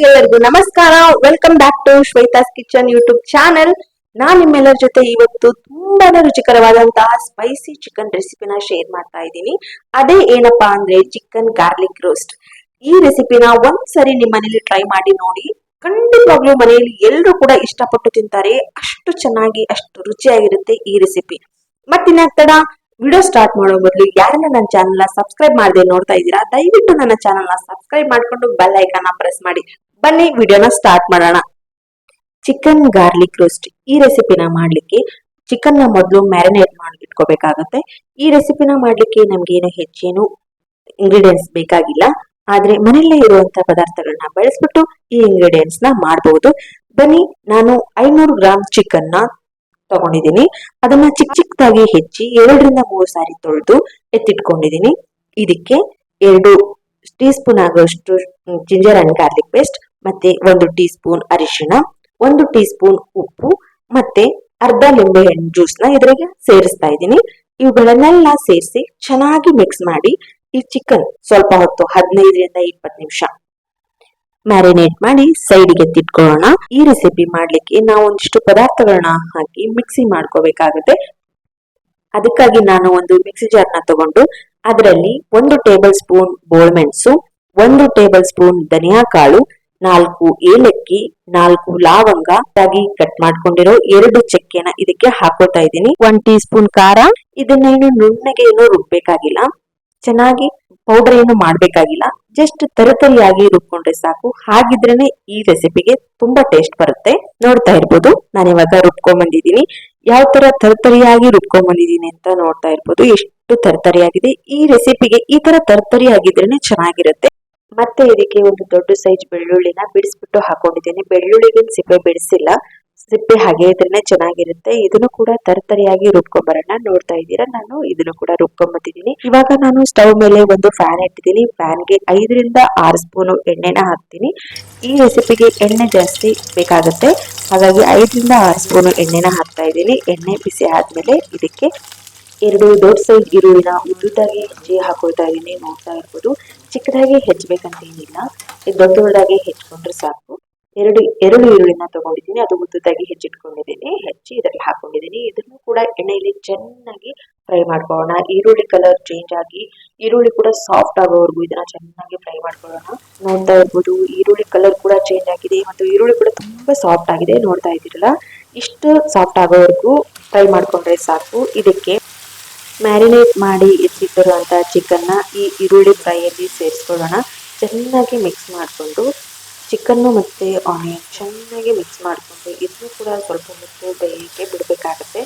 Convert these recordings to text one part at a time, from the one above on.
ಎಲ್ಲರಿಗೂ ನಮಸ್ಕಾರ. Welcome back to Shweta's kitchen YouTube channel. ನಾನ್ ನಿಮ್ಮೆಲ್ಲರ ಜೊತೆ ಇವತ್ತು ತುಂಬಾನೇ ರುಚಿಕರವಾದಂತಹ ಸ್ಪೈಸಿ ಚಿಕನ್ ರೆಸಿಪಿನ ಶೇರ್ ಮಾಡ್ತಾ ಇದ್ದೀನಿ. ಅದೇ ಏನಪ್ಪಾ ಅಂದ್ರೆ ಚಿಕನ್ ಗಾರ್ಲಿಕ್ ರೋಸ್ಟ್. ಈ ರೆಸಿಪಿನ ಒಂದ್ಸರಿ ನಿಮ್ಮ ಮನೇಲಿ ಟ್ರೈ ಮಾಡಿ ನೋಡಿ. ಖಂಡಿತವಾಗ್ಲೂ ಮನೆಯಲ್ಲಿ ಎಲ್ಲರೂ ಕೂಡ ಇಷ್ಟಪಟ್ಟು ತಿಂತಾರೆ. ಅಷ್ಟು ಚೆನ್ನಾಗಿ ಅಷ್ಟು ರುಚಿಯಾಗಿರುತ್ತೆ ಈ ರೆಸಿಪಿ. ಮತ್ತಿನ್ನಾಗ್ತಡ ವಿಡಿಯೋ ಸ್ಟಾರ್ಟ್ ಮಾಡೋ ಬದಲು ಯಾರೆಲ್ಲ ನನ್ನ ಚಾನಲ್ ಸಬ್ಸ್ಕ್ರೈಬ್ ಮಾಡದೆ ನೋಡ್ತಾ ಇದ್ದೀರಾ, ದಯವಿಟ್ಟು ನನ್ನ ಚಾನಲ್ ಸಬ್ಸ್ಕ್ರೈಬ್ ಮಾಡ್ಕೊಂಡು ಬೆಲ್ ಐಕಾನ್ ಪ್ರೆಸ್ ಮಾಡಿ. ಬನ್ನಿ ವಿಡಿಯೋನ ಸ್ಟಾರ್ಟ್ ಮಾಡೋಣ. ಚಿಕನ್ ಗಾರ್ಲಿಕ್ ರೋಸ್ಟ್ ಈ ರೆಸಿಪಿನ ಮಾಡ್ಲಿಕ್ಕೆ ಚಿಕನ್ ನ ಮೊದಲು ಮ್ಯಾರಿನೇಟ್ ಮಾಡಿ ಇಟ್ಕೋಬೇಕಾಗತ್ತೆ. ಈ ರೆಸಿಪಿನ ಮಾಡ್ಲಿಕ್ಕೆ ನಮ್ಗೆ ಏನು ಹೆಚ್ಚೇನು ಇಂಗ್ರೀಡಿಯೆಂಟ್ಸ್ ಬೇಕಾಗಿಲ್ಲ, ಆದ್ರೆ ಮನೆಯಲ್ಲೇ ಇರುವಂತಹ ಪದಾರ್ಥಗಳನ್ನ ಬಳಸ್ಬಿಟ್ಟು ಈ ಇಂಗ್ರೀಡಿಯೆಂಟ್ಸ್ ನ ಮಾಡಬಹುದು. ಬನ್ನಿ, ನಾನು 500 ಗ್ರಾಮ್ ಚಿಕನ್ ನ ತಗೊಂಡಿದ್ದೀನಿ. ಅದನ್ನ ಚಿಕ್ಕದಾಗಿ ಹೆಚ್ಚಿ 2 ರಿಂದ 3 ಸಾರಿ ತೊಳೆದು ಎತ್ತಿಟ್ಕೊಂಡಿದ್ದೀನಿ. ಇದಕ್ಕೆ 2 ಟೀ ಸ್ಪೂನ್ ಆಗುವಷ್ಟು ಜಿಂಜರ್ ಅಂಡ್ ಗಾರ್ಲಿಕ್ ಪೇಸ್ಟ್, ಮತ್ತೆ 1 ಟೀ ಸ್ಪೂನ್ ಅರಿಶಿಣ, 1 ಟೀ ಸ್ಪೂನ್ ಉಪ್ಪು, ಮತ್ತೆ ಅರ್ಧ ಲಿಂಬೆ ಹಣ್ಣು ಜ್ಯೂಸ್ ನ ಇದ್ರಿಗೆ ಸೇರಿಸ್ತಾ ಇದ್ದೀನಿ. ಇವುಗಳನ್ನೆಲ್ಲ ಸೇರಿಸಿ ಚೆನ್ನಾಗಿ ಮಿಕ್ಸ್ ಮಾಡಿ ಈ ಚಿಕನ್ ಸ್ವಲ್ಪ ಹೊತ್ತು 15 ರಿಂದ 20 ನಿಮಿಷ ಮ್ಯಾರಿನೇಟ್ ಮಾಡಿ ಸೈಡ್ಗೆ ಎತ್ತಿಟ್ಕೊಳ್ಳೋಣ. ಈ ರೆಸಿಪಿ ಮಾಡ್ಲಿಕ್ಕೆ ನಾವು ಒಂದಿಷ್ಟು ಪದಾರ್ಥಗಳನ್ನ ಹಾಕಿ ಮಿಕ್ಸಿ ಮಾಡ್ಕೋಬೇಕಾಗುತ್ತೆ. ಅದಕ್ಕಾಗಿ ನಾನು ಒಂದು ಮಿಕ್ಸಿ ಜಾರ್ ನ ತಗೊಂಡು ಅದರಲ್ಲಿ 1 ಟೇಬಲ್ ಸ್ಪೂನ್ ಬೋಳ್ಮೆಣಸು, 1 ಟೇಬಲ್ ಸ್ಪೂನ್ ಧನಿಯಾ ಕಾಳು, 4 ಏಲಕ್ಕಿ, 4 ಲವಂಗ ಕಟ್ ಮಾಡ್ಕೊಂಡಿರೋ 2 ಚಕ್ಕೆನ ಇದಕ್ಕೆ ಹಾಕೋತಾ ಇದ್ದೀನಿ. 1 ಟೀ ಸ್ಪೂನ್ ಖಾರ. ಇದನ್ನ ಏನು ನುಣ್ಣಗೆ ಏನು ರುಬ್ಬೇಕಾಗಿಲ್ಲ, ಚೆನ್ನಾಗಿ ಪೌಡರ್ ಏನು ಮಾಡ್ಬೇಕಾಗಿಲ್ಲ, ಜಸ್ಟ್ ತರತರಿಯಾಗಿ ರುಬ್ಕೊಂಡ್ರೆ ಸಾಕು. ಹಾಗಿದ್ರೇನೆ ಈ ರೆಸಿಪಿಗೆ ತುಂಬಾ ಟೇಸ್ಟ್ ಬರುತ್ತೆ. ನೋಡ್ತಾ ಇರ್ಬೋದು, ನಾನು ಇವಾಗ ರುಬ್ಕೊಂಡ್ ಬಂದಿದ್ದೀನಿ. ಯಾವ ತರ ತರತರಿಯಾಗಿ ರುಬ್ಕೊಂಡ್ ಬಂದಿದ್ದೀನಿ ಅಂತ ನೋಡ್ತಾ ಇರ್ಬೋದು. ಎಷ್ಟು ತರತರಿಯಾಗಿದೆ. ಈ ರೆಸಿಪಿಗೆ ಈ ತರ ತರತರಿ ಆಗಿದ್ರೇನೆ ಚೆನ್ನಾಗಿರುತ್ತೆ. ಮತ್ತೆ ಇದಕ್ಕೆ ಒಂದು ದೊಡ್ಡ ಸೈಜ್ ಬೆಳ್ಳುಳ್ಳಿನ ಬಿಡಿಸ್ಬಿಟ್ಟು ಹಾಕೊಂಡಿದ್ದೀನಿ. ಬೆಳ್ಳುಳ್ಳಿಗೆ ಸಿಪ್ಪೆ ಬಿಡಿಸಿಲ್ಲ, ಸಿಪ್ಪೆ ಹಾಗೆ ಇದ್ರೇನೆ ಚೆನ್ನಾಗಿರುತ್ತೆ. ಇದನ್ನು ಕೂಡ ತರತರಿಯಾಗಿ ರುಬ್ಕೊಂಡ್ ಬರೋಣ. ನೋಡ್ತಾ ಇದ್ದೀರಾ, ನಾನು ಇದನ್ನು ಕೂಡ ರುಬ್ಕೊಂಡ್ ಬಂದಿದ್ದೀನಿ. ಇವಾಗ ನಾನು ಸ್ಟವ್ ಮೇಲೆ ಒಂದು ಫ್ಯಾನ್ ಇಟ್ಟಿದ್ದೀನಿ. ಫ್ಯಾನ್ಗೆ 5 ರಿಂದ 6 ಸ್ಪೂನ್ ಎಣ್ಣೆನ ಹಾಕ್ತೀನಿ. ಈ ರೆಸಿಪಿಗೆ ಎಣ್ಣೆ ಜಾಸ್ತಿ ಬೇಕಾಗುತ್ತೆ, ಹಾಗಾಗಿ 5 ರಿಂದ 6 ಸ್ಪೂನ್ ಎಣ್ಣೆನ ಹಾಕ್ತಾ ಇದ್ದೀನಿ. ಎಣ್ಣೆ ಬಿಸಿ ಆದ್ಮೇಲೆ ಇದಕ್ಕೆ 2 ದೊಡ್ಡ ಸೈಜ್ ಈರುಳ್ಳಿನ ಉದ್ದುದಾಗಿ ಹೆಚ್ಚಿ ಹಾಕೊಳ್ತಾ ಇದ್ದೀನಿ. ನೋಡ್ತಾ ಇರ್ಬೋದು, ಚಿಕ್ಕದಾಗಿ ಹೆಚ್ಚಬೇಕಂತ ಏನಿಲ್ಲ, ದೊಡ್ಡದಾಗಿ ಹೆಚ್ಚಕೊಂಡ್ರೆ ಸಾಕು. ಎರಡು ಈರುಳ್ಳಿನ ತಗೊಂಡಿದ್ದೀನಿ, ಅದು ಉದ್ದುದಾಗಿ ಹೆಚ್ಚಿಟ್ಕೊಂಡಿದ್ದೀನಿ. ಹೆಚ್ಚಿ ಇದರಲ್ಲಿ ಹಾಕೊಂಡಿದ್ದೀನಿ. ಇದನ್ನು ಕೂಡ ಎಣ್ಣೆಯಲ್ಲಿ ಚೆನ್ನಾಗಿ ಫ್ರೈ ಮಾಡ್ಕೊಳ್ಳೋಣ. ಈರುಳ್ಳಿ ಕಲರ್ ಚೇಂಜ್ ಆಗಿ ಈರುಳ್ಳಿ ಕೂಡ ಸಾಫ್ಟ್ ಆಗೋವರೆಗೂ ಇದನ್ನ ಚೆನ್ನಾಗಿ ಫ್ರೈ ಮಾಡ್ಕೊಳ್ಳೋಣ. ನೋಡ್ತಾ ಇರ್ಬೋದು, ಈರುಳ್ಳಿ ಕಲರ್ ಕೂಡ ಚೇಂಜ್ ಆಗಿದೆ ಮತ್ತು ಈರುಳ್ಳಿ ಕೂಡ ತುಂಬಾ ಸಾಫ್ಟ್ ಆಗಿದೆ. ನೋಡ್ತಾ ಇದ್ದೀರಲ್ಲ, ಇಷ್ಟು ಸಾಫ್ಟ್ ಆಗೋವರೆಗೂ ಫ್ರೈ ಮಾಡ್ಕೊಂಡ್ರೆ ಸಾಕು. ಇದಕ್ಕೆ ಮ್ಯಾರಿನೇಟ್ ಮಾಡಿ ಎತ್ತಿಟ್ಟಿರುವಂತ ಚಿಕನ್ನ ಈ ಈರುಳ್ಳಿ ಫ್ರೈಯಲ್ಲಿ ಸೇರಿಸ್ಕೊಳ್ಳೋಣ. ಚೆನ್ನಾಗಿ ಮಿಕ್ಸ್ ಮಾಡಿಕೊಂಡು ಚಿಕನ್ನು ಮತ್ತೆ ಆನಿಯನ್ ಚೆನ್ನಾಗಿ ಮಿಕ್ಸ್ ಮಾಡಿಕೊಂಡು ಇದನ್ನು ಕೂಡ ಸ್ವಲ್ಪ ಹೊತ್ತು ಬೇಯಕ್ಕೆ ಬಿಡಬೇಕಾಗುತ್ತೆ.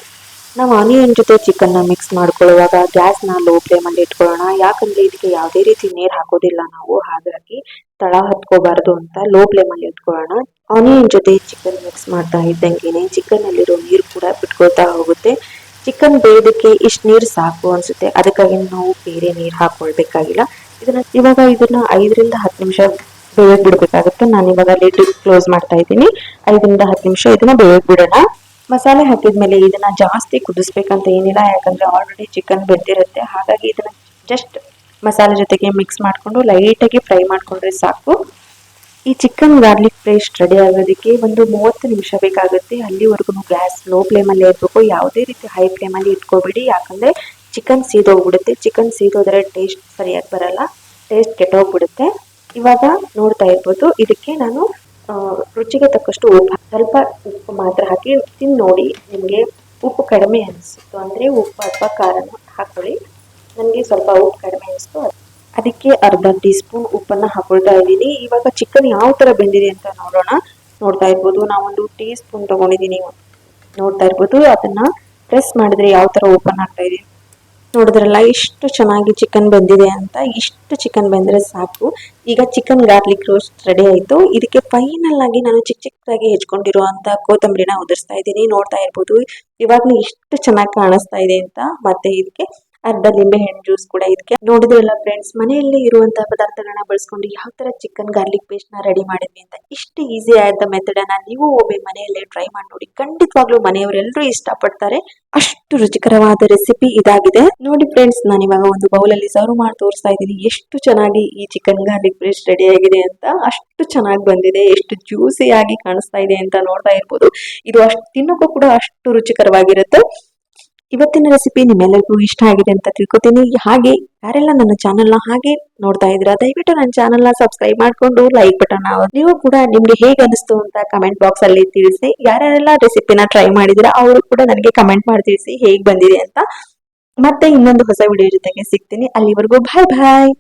ನಾವು ಆನಿಯನ್ ಜೊತೆ ಚಿಕನ್ನ ಮಿಕ್ಸ್ ಮಾಡ್ಕೊಳ್ಳುವಾಗ ಗ್ಯಾಸ್ನ ಲೋ ಫ್ಲೇಮಲ್ಲಿ ಇಟ್ಕೊಳ್ಳೋಣ. ಯಾಕಂದ್ರೆ ಇದಕ್ಕೆ ಯಾವುದೇ ರೀತಿ ನೀರು ಹಾಕೋದಿಲ್ಲ ನಾವು, ಹಾಗಾಗಿ ತಳ ಹತ್ಕೋಬಾರ್ದು ಅಂತ ಲೋ ಫ್ಲೇಮಲ್ಲಿ ಇಟ್ಕೊಳ್ಳೋಣ. ಆನಿಯನ್ ಜೊತೆ ಚಿಕನ್ ಮಿಕ್ಸ್ ಮಾಡ್ತಾ ಇದ್ದಂಗೆನೆ ಚಿಕನ್ ಅಲ್ಲಿರೋ ನೀರು ಕೂಡ ಬಿಟ್ಕೊಳ್ತಾ ಹೋಗುತ್ತೆ. ಚಿಕನ್ ಬೇಯೋದಕ್ಕೆ ಇಷ್ಟು ನೀರು ಸಾಕು ಅನ್ಸುತ್ತೆ, ಅದಕ್ಕಾಗಿ ನಾವು ಬೇರೆ ನೀರು ಹಾಕೊಳ್ಬೇಕಾಗಿಲ್ಲ. ಇವಾಗ ಇದನ್ನ 5 ರಿಂದ 10 ನಿಮಿಷ ಬೇಯಕ್ ಬಿಡ್ಬೇಕಾಗುತ್ತೆ. ನಾನು ಇವಾಗ ಲಿಡ್ ಕ್ಲೋಸ್ ಮಾಡ್ತಾ ಇದ್ದೀನಿ. 5 ರಿಂದ 10 ನಿಮಿಷ ಇದನ್ನ ಬೇಯಕ್ ಬಿಡೋಣ. ಮಸಾಲೆ ಹಾಕಿದ್ಮೇಲೆ ಇದನ್ನ ಜಾಸ್ತಿ ಕುದಿಸ್ಬೇಕಂತ ಏನಿಲ್ಲ, ಯಾಕಂದ್ರೆ ಆಲ್ರೆಡಿ ಚಿಕನ್ ಬೆಂದಿರುತ್ತೆ. ಹಾಗಾಗಿ ಇದನ್ನ ಜಸ್ಟ್ ಮಸಾಲೆ ಜೊತೆಗೆ ಮಿಕ್ಸ್ ಮಾಡ್ಕೊಂಡು ಲೈಟಾಗಿ ಫ್ರೈ ಮಾಡ್ಕೊಂಡ್ರೆ ಸಾಕು. ಈ ಚಿಕನ್ ಗಾರ್ಲಿಕ್ ಪೇಸ್ಟ್ ರೆಡಿ ಆಗೋದಕ್ಕೆ ಒಂದು 30 ನಿಮಿಷ ಬೇಕಾಗುತ್ತೆ. ಅಲ್ಲಿವರೆಗೂ ಗ್ಯಾಸ್ ಲೋ ಫ್ಲೇಮಲ್ಲಿ ಇರಬೇಕು, ಯಾವುದೇ ರೀತಿ ಹೈ ಫ್ಲೇಮಲ್ಲಿ ಇಟ್ಕೋಬೇಡಿ. ಯಾಕಂದ್ರೆ ಚಿಕನ್ ಸೀದೋಗ್ಬಿಡುತ್ತೆ. ಚಿಕನ್ ಸೀದೋದ್ರೆ ಟೇಸ್ಟ್ ಸರಿಯಾಗಿ ಬರಲ್ಲ, ಟೇಸ್ಟ್ ಕೆಟ್ಟೋಗ್ಬಿಡುತ್ತೆ. ಇವಾಗ ನೋಡ್ತಾ ಇರ್ಬೋದು, ಇದಕ್ಕೆ ನಾನು ರುಚಿಗೆ ತಕ್ಕಷ್ಟು ಉಪ್ಪು, ಸ್ವಲ್ಪ ಉಪ್ಪು ಮಾತ್ರ ಹಾಕಿ ತಿಂದು ನೋಡಿ. ನಿಮಗೆ ಉಪ್ಪು ಕಡಿಮೆ ಅನಿಸ್ತು ಅಂದರೆ ಉಪ್ಪು ಅಥವಾ ಖಾರನ ಹಾಕೊಳ್ಳಿ. ನನಗೆ ಸ್ವಲ್ಪ ಉಪ್ಪು ಕಡಿಮೆ ಅನಿಸ್ತು, ಅದಕ್ಕೆ ಅರ್ಧ ಟೀ ಸ್ಪೂನ್ ಉಪ್ಪನ್ನ ಹಾಕೊಳ್ತಾ ಇದ್ದೀನಿ. ಇವಾಗ ಚಿಕನ್ ಯಾವ ತರ ಬೆಂದಿದೆ ಅಂತ ನೋಡೋಣ. ನೋಡ್ತಾ ಇರ್ಬೋದು, ನಾವೊಂದು ಟೀ ಸ್ಪೂನ್ ತಗೊಂಡಿದ್ದೀನಿ. ನೋಡ್ತಾ ಇರ್ಬೋದು, ಅದನ್ನ ಪ್ರೆಸ್ ಮಾಡಿದ್ರೆ ಯಾವ ತರ ಓಪನ್ ಆಗ್ತಾ ಇದೆ. ನೋಡಿದ್ರಲ್ಲ ಎಷ್ಟು ಚೆನ್ನಾಗಿ ಚಿಕನ್ ಬೆಂದಿದೆ ಅಂತ. ಇಷ್ಟು ಚಿಕನ್ ಬೆಂದ್ರೆ ಸಾಕು. ಈಗ ಚಿಕನ್ ಗಾರ್ಲಿಕ್ ರೋಸ್ಟ್ ರೆಡಿ ಆಯ್ತು. ಇದಕ್ಕೆ ಫೈನಲ್ ಆಗಿ ನಾನು ಚಿಕ್ಕದಾಗಿ ಹೆಚ್ಕೊಂಡಿರುವಂತ ಕೊತ್ತಂಬರಿನ ಉದುರಿಸ್ತಾ ಇದ್ದೀನಿ. ನೋಡ್ತಾ ಇರ್ಬೋದು, ಇವಾಗ್ಲೂ ಎಷ್ಟು ಚೆನ್ನಾಗಿ ಕಾಣಿಸ್ತಾ ಇದೆ ಅಂತ. ಮತ್ತೆ ಇದಕ್ಕೆ ಅರ್ಧ ಲಿಂಬೆ ಹಣ್ಣು ಜ್ಯೂಸ್ ಕೂಡ ಇದಕ್ಕೆ. ನೋಡಿದ್ರಲ್ಲ ಫ್ರೆಂಡ್ಸ್, ಮನೆಯಲ್ಲೇ ಇರುವಂತಹ ಪದಾರ್ಥಗಳನ್ನ ಬಳಸ್ಕೊಂಡು ಯಾವ ತರ ಚಿಕನ್ ಗಾರ್ಲಿಕ್ ಪೇಸ್ಟ್ ನ ರೆಡಿ ಮಾಡಿದ್ವಿ ಅಂತ. ಇಷ್ಟು ಈಸಿ ಆದ ಮೆಥಡ್ ಅನ್ನ ನೀವು ಒಮ್ಮೆ ಮನೆಯಲ್ಲೇ ಟ್ರೈ ಮಾಡಿ ನೋಡಿ. ಖಂಡಿತವಾಗ್ಲೂ ಮನೆಯವರೆಲ್ಲರೂ ಇಷ್ಟಪಡ್ತಾರೆ. ಅಷ್ಟು ರುಚಿಕರವಾದ ರೆಸಿಪಿ ಇದಾಗಿದೆ. ನೋಡಿ ಫ್ರೆಂಡ್ಸ್, ನಾನು ಇವಾಗ ಒಂದು ಬೌಲ್ ಅಲ್ಲಿ ಸರ್ವ್ ಮಾಡಿ ತೋರಿಸ್ತಾ ಇದ್ದೀನಿ. ಎಷ್ಟು ಚೆನ್ನಾಗಿ ಈ ಚಿಕನ್ ಗಾರ್ಲಿಕ್ ಪೇಸ್ಟ್ ರೆಡಿ ಆಗಿದೆ ಅಂತ. ಅಷ್ಟು ಚೆನ್ನಾಗಿ ಬಂದಿದೆ, ಎಷ್ಟು ಜ್ಯೂಸಿ ಆಗಿ ಕಾಣಿಸ್ತಾ ಇದೆ ಅಂತ ನೋಡ್ತಾ ಇರ್ಬೋದು. ಇದು ಅಷ್ಟು ತಿನ್ನೋಕ್ಕೂ ಕೂಡ ಅಷ್ಟು ರುಚಿಕರವಾಗಿರುತ್ತೆ. ಇವತ್ತಿನ ರೆಸಿಪಿ ನಿಮ್ಮೆಲ್ಲರಿಗೂ ಇಷ್ಟ ಆಗಿದೆ ಅಂತ ತಿಳ್ಕೊತೀನಿ. ಹಾಗೆ ಯಾರೆಲ್ಲ ನನ್ನ ಚಾನೆಲ್ ನ ಹಾಗೆ ನೋಡ್ತಾ ಇದ್ದೀರಾ, ದಯವಿಟ್ಟು ನನ್ನ ಚಾನೆಲ್ ನ ಸಬ್ಸ್ಕ್ರೈಬ್ ಮಾಡ್ಕೊಂಡು ಲೈಕ್ ಬಟನ್ ನೀವು ಕೂಡ ನಿಮ್ಗೆ ಹೇಗೆ ಅನಿಸ್ತು ಅಂತ ಕಮೆಂಟ್ ಬಾಕ್ಸ್ ಅಲ್ಲಿ ತಿಳಿಸಿ. ಯಾರೆಲ್ಲ ರೆಸಿಪಿನ ಟ್ರೈ ಮಾಡಿದಿರಾ ಅವರು ಕೂಡ ನನಗೆ ಕಮೆಂಟ್ ಮಾಡಿ ತಿಳಿಸಿ ಹೇಗೆ ಬಂದಿದೆ ಅಂತ. ಮತ್ತೆ ಇನ್ನೊಂದು ಹೊಸ ವಿಡಿಯೋ ಜೊತೆಗೆ ಸಿಗ್ತೀನಿ. ಅಲ್ಲಿವರೆಗೂ ಬಾಯ್ ಬಾಯ್.